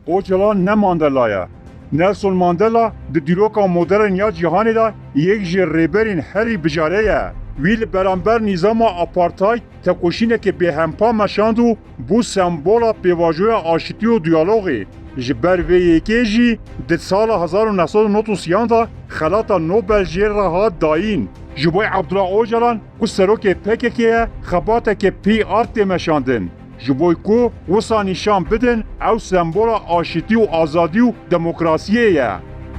اوجلان نه ماندلایه. نلسون ماندلا د دیروکا مدرن یا جهانی دا یک جریبرین هری بجاریه. ویل برانبر نظام آپارتاید تکوشینه که به همپا مشاندو بو سمبولا پیواجوی آشتی و دیالوگی. جبر وی یکی جی د سال 1990 دا خلاطا نوبل جیر را داین. جبوی عبدالله اوجلان کو سروک پککیه خباته که پی آرت مشاندن. جبوی کو وسا نشان بدن او سمبولا آشتی و آزادی و دموکراسیه.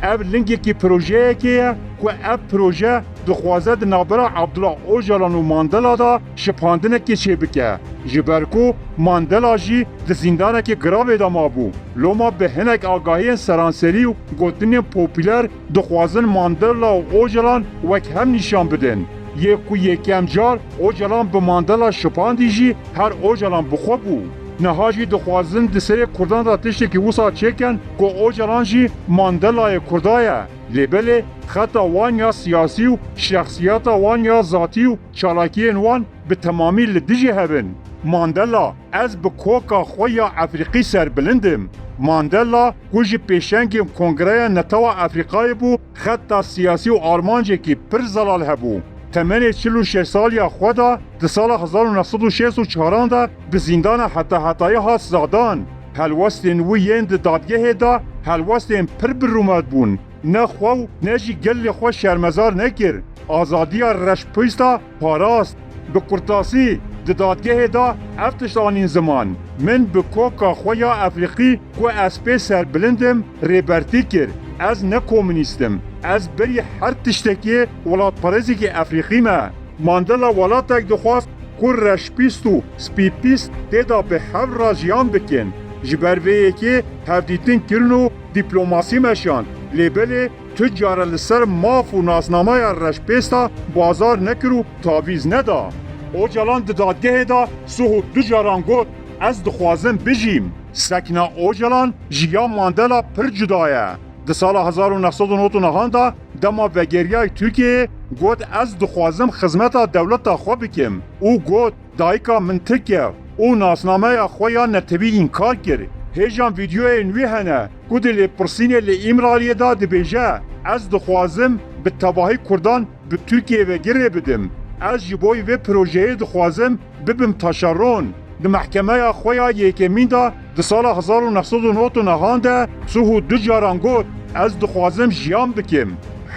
او لنگی که پروژه که او پروژه دخوازه ده نابرا عبدالله اوجلان و ماندلا دا شپاندنه که چه بکه. جبرکو ماندلا جی ده زندانه که گراوه دا ما بو. لوما به هنک آگاهی سرانسری و گوتنی پوپیلر دخوازن ماندلا و اوجلان وک هم نشان بدن. یکم جار اوجلان به ماندلا شپاندی جی هر اوجلان بخوا بو. نهاجی دخوازن دسر کردان را تشتی که وسا چکن که اوجلان جی ماندلای کردایه. لیبله خطا وان یا سیاسی و شخصیت وان یا ذاتی و چالاکی وان به تمامی لدیجی هبن. ماندلا از به کوکا خوی افریقی سر بلندم. ماندلا کجی پیشنگی کنگره نتوا افریقای بو خطا سیاسی و آرمانجی که پر زلال هبو. تمنی 46 سالی خدا در سال 1964 دا به زندان حتی ها زادان. هلوستین و یند دادگه دا هلوستین پر برومد بون. نه خو نه جی گل خو شرمزار نکر. آزادی رشپیستا پاراست. به کرتاسی دادگه دا افتشتانین زمان. من به کوکا خویا افریقی کو اسپی سر بلندم ریبرتی کر. از نه کمونیستم. از بری هر تشتکی ولات پرزی که افریقی ما. ماندلا ولات اک دخواست که رشپیست و سپیپیست دیدا به هر راجیان بکن. جبرویه که هفدیتین کرن و دیپلوماسی مشان. لیبل تجار لسر ماف و ناسنامه رشپیستا بازار نکرو تاویز ندا. اوجلان دادگه دا سوهو دو جاران گوت از دخوازم بجیم. سکنه اوجلان جیا ماندلا پر جدایه. در سال 1999 دا دما وگریای ترکیه گوت از دخوازم خدمت دولت خو بکم. او گوت دایکا منطقه او ناسنامه خویا نتوی انکار کرد. هیجان ویدیو انوی هنه گوت لی پرسینه لی امرالیه دا دبیجه از دخوازم به تباهی کردان به ترکیه وگریه بدم. از جبوی و پروژه دخوازم ببم تشارون. در محکمه خویا یکمین دا در سال 1999 دا سوهو دو جاران گوت از دخوازم جیان بکم.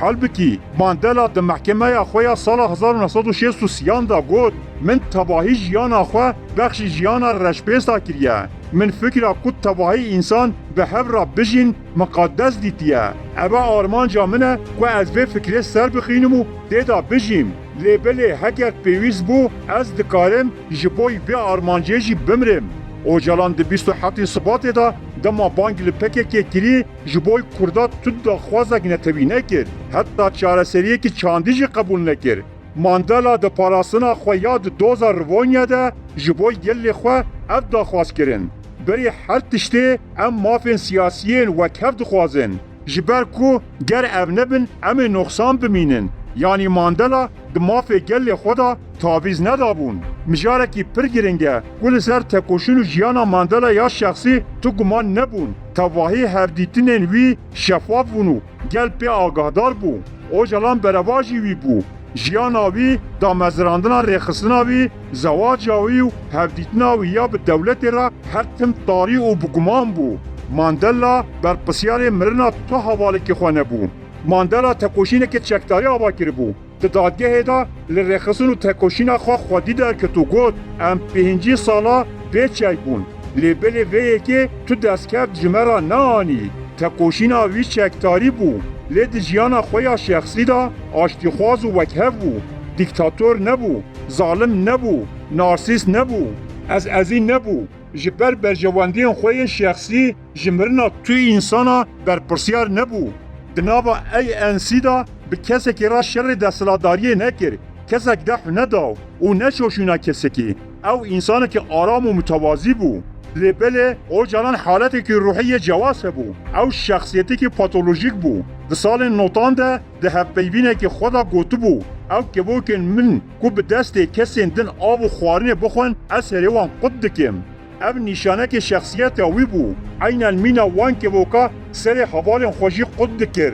حال بکی ماندلا در محکمه خویا سال 1963 دا گوت من تباهی جیان خواه بخش جیان رشپیستا کریه. من فکر کد تباهی انسان به هفرا بجین مقدس دیتیه. ابا آرمان جامنه که از به فکر سر بخینم و دیدا بجیم. لیبل هگر پیویز بو از دکارم جبوی به آرمانجه جی بمرم. اوجلان ده 27 سبات دا دما بانگ لپکه که کری جبوی کردات تود دا خوازک نتوی نکر. حتی چاره سریه که چاندی جی قبول نکر. ماندلا ده پاراسنا خویاد 2000 روانیا ده جبوی گل خواه اف دا خواست کرن. بری هر تشته ام مافین سیاسیین و کف دخوازن. جبر کو گر او نبن ام نقصان بمینن. یعنی ماندلا د مافی گل خدا تاویز ندابون. مجاره کی پر گرنگه گل سر تکوشن و جیانا ماندلا یا شخصی تو گمان نبون. تواهی هفدیتنین وی شفاف ونو گل پی آگاهدار بو. اوجلان برواجی وی بو. جیانا وی دا مزراندنا ریخصنا وی زواجا وی و هفدیتنا وی یا به دولت را هر تم تاری و بگمان بو. ماندلا بر پسیار مرنا تو حواله که خوانه بو. ماندلا تکوشینه که چکتاری آبا کری بو. دادگه دا لرخصون و تکوشینه خواه خودی در که تو گود ام 5 سالا بیچای بون. لیبل ویه که تو دستکب جمعه نه آنی. تکوشینه وی چکتاری بو. لید جیانا خویا شخصی دا آشتی خواز و وکه بو. دیکتاتور نبو. ظالم نبو. نارسیس نبو. از این نبو. جبر برجواندین خوی شخصی جمرنا توی انسانا برپرسیار نبو. دنابا ای انسی دا به کسی که را شر دستلاداریه نکر. کسی که دفع نداو و نشوشونا کسی که او انسان که آرام و متوازی بو. لیبل او جلان حالتی که روحی جواز بو او شخصیتی که پاتولوژیک بو. ده سال نوتان ده هفبیبینه که خدا گوتو بو او که بو کن من کو به دست کسی دن آب و خوارین بخون از هریوان قد دکم. ev nîşaneke şexsiyeta wî bû. Aynen mîna wan kevoka serê hevalên xwe jî qut dikir.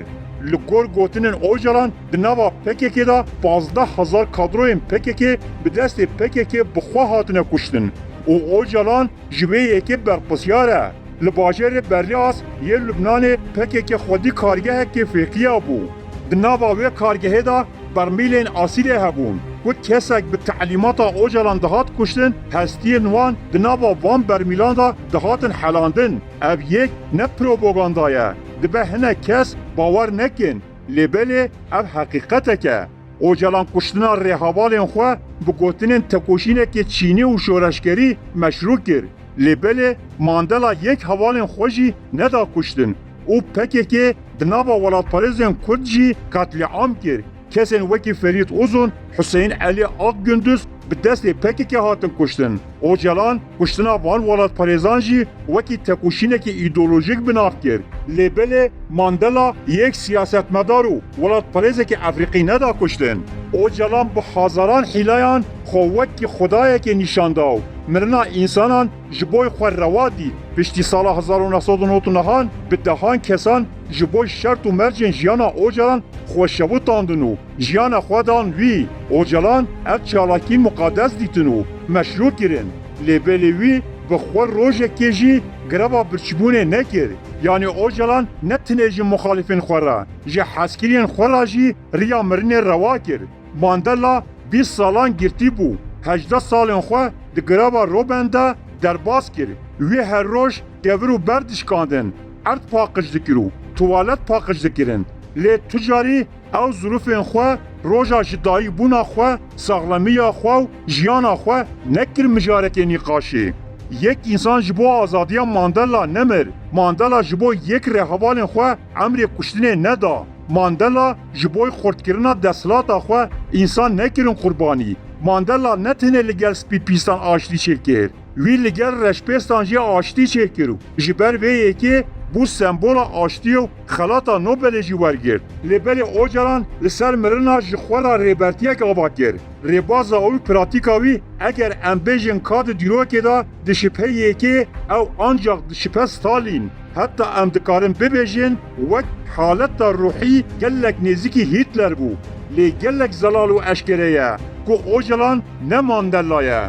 Li gor gotinên Ocalan di nava PKK da 15,000 kadroyên PKK bi destê PKK bi xwe hatine kuştin. û Ocalan ji wê yekê berpisyar e. Li bajarê Berlias yê Lubnanê PKK xwedî kargehekê fêqiya bû. Di nava wê kargehê da bermîlên asîlê hebûn. Ku kesek bi te'lîmata Ocalan dihat kuştin, hestiyên wan di nava van bermîlan da dihatin helandin. Ev yek ne propaganda ye. Dibe hinek kes bawer nekin. Lêbelê ev heqîqetek e. Ocalan kuştina rêhevalên xwe bi gotinên tekoşînekê çînî û şoreşgerî meşrû kir. Lêbelê Mandela yek hevalên xwe jî neda kuştin. û PKK di nava welatperêzên Kurd jî katliam kir. Kesên wekî Ferîd Uzun, Hüseyin Elî Akgündüz bi destê PKK hatin kuştin. Ocalan kuştina van welatperêzan jî wekî tekoşînekî îdeolojik binav kir. Lêbelê Mandela yek siyasetmedar û welatperêzekî Efrîqî neda kuştin. Ocalan bi hazaran hîlayan xwe wekî xudayekê nîşan daw. Mirina însanan ji bo xwe rewa dît. Piştî sala 1999 bi dehan kesan ji bo şert û mercên jiyana Ocalan xweşevitandin û jiyana xwe dan wî. Ocalan ev çalakî muqaddes dîtin û meşrû kirin. Lêbelê wî bi xwe rojekê jî greva birçîbûnê nekir. Yani Ocalan ne tinê ji muxalîfên xwe re, ji heskiriyên xwe re jî riya mirinê rewa kir. Mandela 20 salan girtî bû. 18 salên xwe di greva Robben de derbas kir. Wê her roj devir û ber dişkandin. Erd paqij dikir û tuwalet paqij dikirin. Lê tu carî ew zirûfên xwe roja ji dayîbûna xwe, saxlemiya xwe û jiyana xwe nekir mijarekê nîqaşê. Yek însan ji bo azadiya Mandela nemir. Mandela ji bo yek rêhevalên xwe emrê kuştinê neda. Mandela ji bo xortkirina desthilata xwe însan nekirin qurbanî. Mandela ne tenê li gel spî pîstan aştî çêkir. Wî li gel reşpêstan jî aştî çêkir û ji ber vê yekê bû sembola aştî û xelata Nobelê jî wergirt. Lêbelê Ocalan li ser mirina ji xwe ra rêbertiyek ava kir. Rêbaza wî pratîka wî eger em bêjin ka di dîrokê da di şipe yekê ew ancak di şipe Stalin. Heta em dikarin bibêjin wek haleta ruhî gelek nêzîkî Hitler bû. Lê gelek zelal û eşkere ye ku Ocalan ne Mandela ye.